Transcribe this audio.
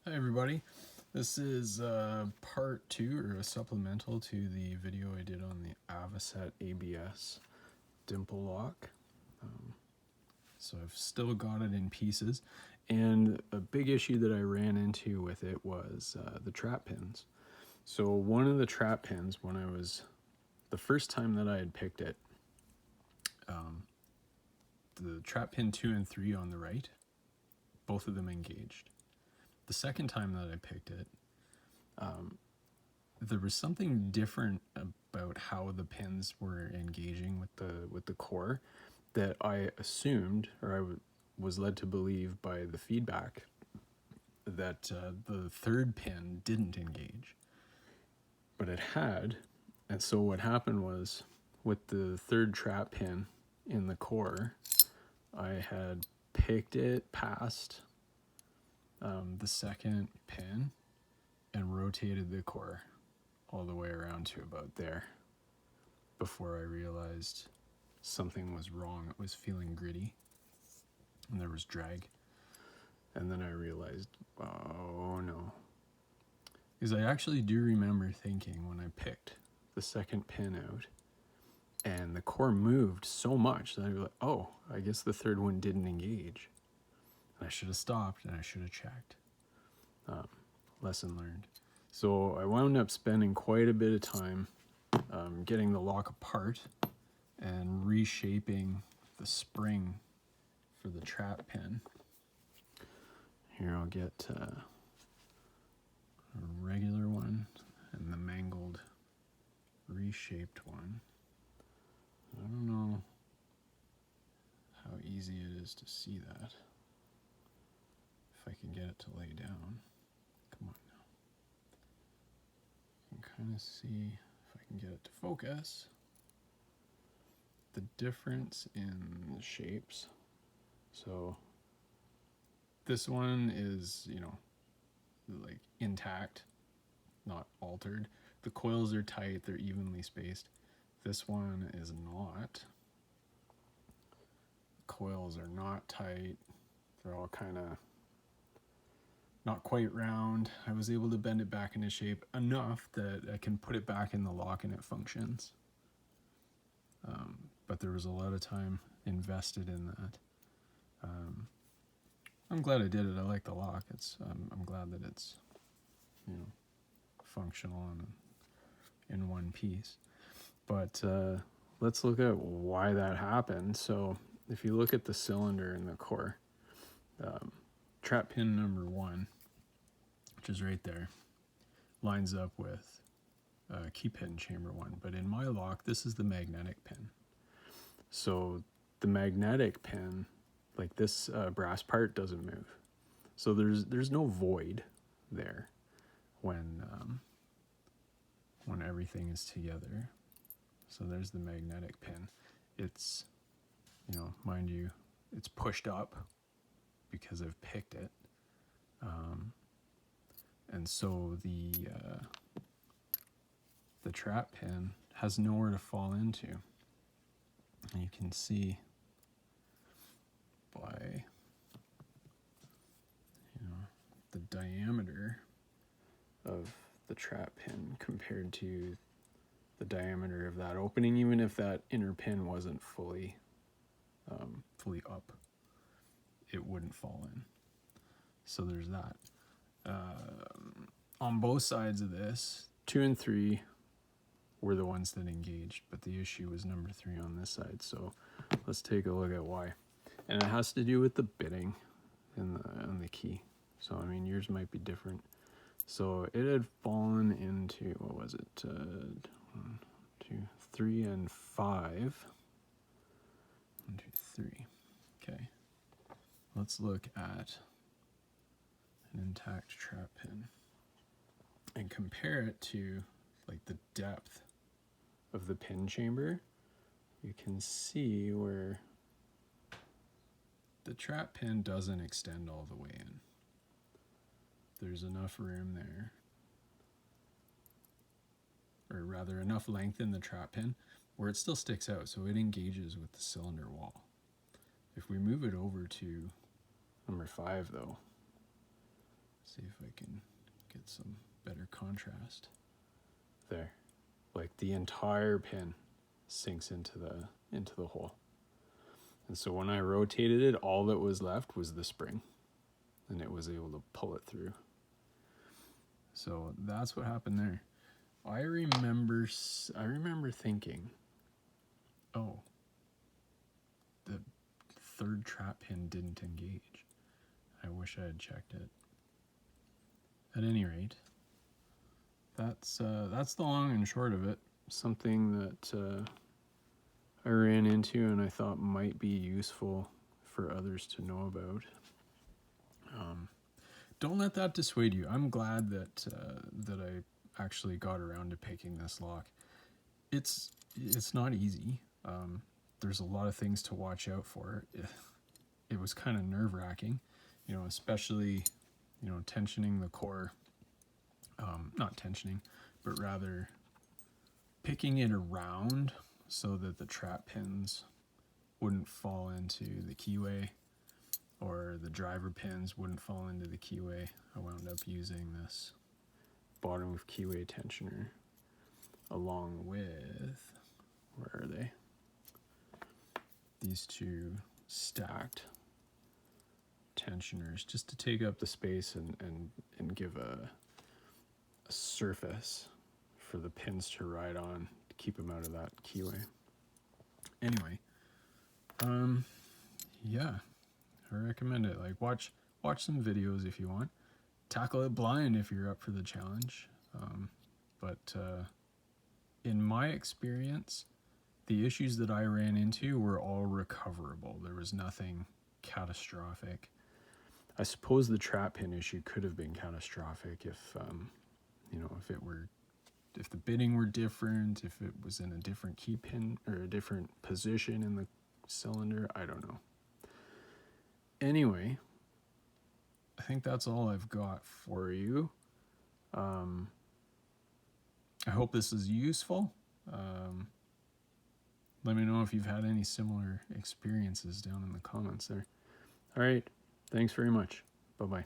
Hi everybody, this is part 2 or a supplemental to the video I did on the Avocet ABS dimple lock. So I've still got it in pieces, and a big issue that I ran into with it was the trap pins. So one of the trap pins, when I was, the first time that I had picked it, the trap pin 2 and 3 on the right, both of them engaged. The second time that I picked it, there was something different about how the pins were engaging with the core that I assumed, or I was led to believe by the feedback, that the third pin didn't engage, but it had. And so what happened was, with the third trap pin in the core, I had picked it past the second pin and rotated the core all the way around to about there before I realized something was wrong. It was feeling gritty and there was drag. And then I realized, oh no. Because I actually do remember thinking when I picked the second pin out and the core moved so much that I was like, oh, I guess the third one didn't engage. And I should have stopped and I should have checked. Lesson learned. So I wound up spending quite a bit of time getting the lock apart and reshaping the spring for the trap pin. Here I'll get a regular one and the mangled reshaped one. I don't know how easy it is to see that. If I can get it to lay down. Come on now. You can kind of see, if I can get it to focus, the difference in the shapes. So this one is, like intact, not altered. The coils are tight, they're evenly spaced. This one is not. The coils are not tight. They're all kind of not quite round. I was able to bend it back into shape enough that I can put it back in the lock and it functions. But there was a lot of time invested in that. I'm glad I did it. I like the lock. I'm glad that it's, functional and in one piece. But let's look at why that happened. So if you look at the cylinder in the core, trap pin number 1, which is right there, lines up with keypin chamber 1. But in my lock, this is the magnetic pin. So the magnetic pin, like this brass part, doesn't move. So there's no void there when everything is together. So there's the magnetic pin. It's, mind you, it's pushed up because I've picked it. And so the trap pin has nowhere to fall into. And you can see by, the diameter of the trap pin compared to the diameter of that opening, even if that inner pin wasn't fully up, it wouldn't fall in. So there's that. On both sides of this, 2 and 3 were the ones that engaged, but the issue was number 3 on this side. So let's take a look at why. And it has to do with the bitting and the key. So I mean, yours might be different. So it had fallen into, what was it? 1, 2, 3, and 5. 1, 2, 3. Okay. Let's look at an intact trap pin and compare it to like the depth of the pin chamber. You can see where the trap pin doesn't extend all the way in. There's enough room there, or rather enough length in the trap pin where it still sticks out, so it engages with the cylinder wall. If we move it over to number 5 though, See if I can get some better contrast. There. Like the entire pin sinks into the hole. And so when I rotated it, all that was left was the spring, and it was able to pull it through. So that's what happened there. I remember thinking, oh, the third trap pin didn't engage. I wish I had checked it. At any rate, that's the long and short of it. Something that I ran into and I thought might be useful for others to know about. Don't let that dissuade you. I'm glad that I actually got around to picking this lock. It's not easy. There's a lot of things to watch out for. It was kind of nerve-wracking, especially, tensioning the core. Not tensioning, but rather picking it around so that the trap pins wouldn't fall into the keyway, or the driver pins wouldn't fall into the keyway. I wound up using this bottom of keyway tensioner along with, where are they? These two stacked tensioners, just to take up the space and give a surface for the pins to ride on to keep them out of that keyway. Anyway, yeah, I recommend it. Like, watch some videos if you want. Tackle it blind if you're up for the challenge. But in my experience, the issues that I ran into were all recoverable. There was nothing catastrophic. I suppose the trap pin issue could have been catastrophic if if the bitting were different, if it was in a different key pin or a different position in the cylinder. I don't know. Anyway, I think that's all I've got for you. I hope this is useful. Let me know if you've had any similar experiences down in the comments there. All right. Thanks very much. Bye-bye.